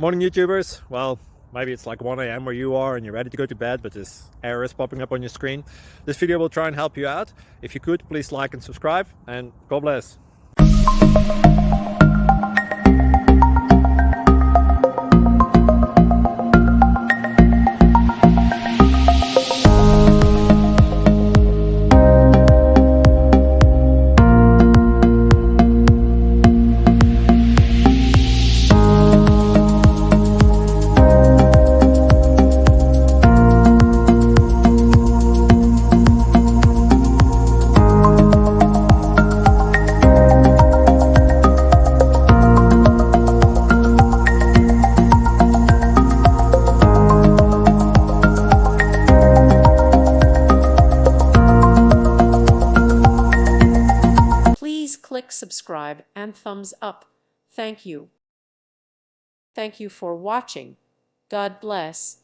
Morning YouTubers. Well, maybe it's like 1 a.m. where you are and you're ready to go to bed, but this error is popping up on your screen. This video will try and help you out. If you could, please like and subscribe, and God bless. Please click subscribe and thumbs up. Thank you. Thank you for watching. God bless.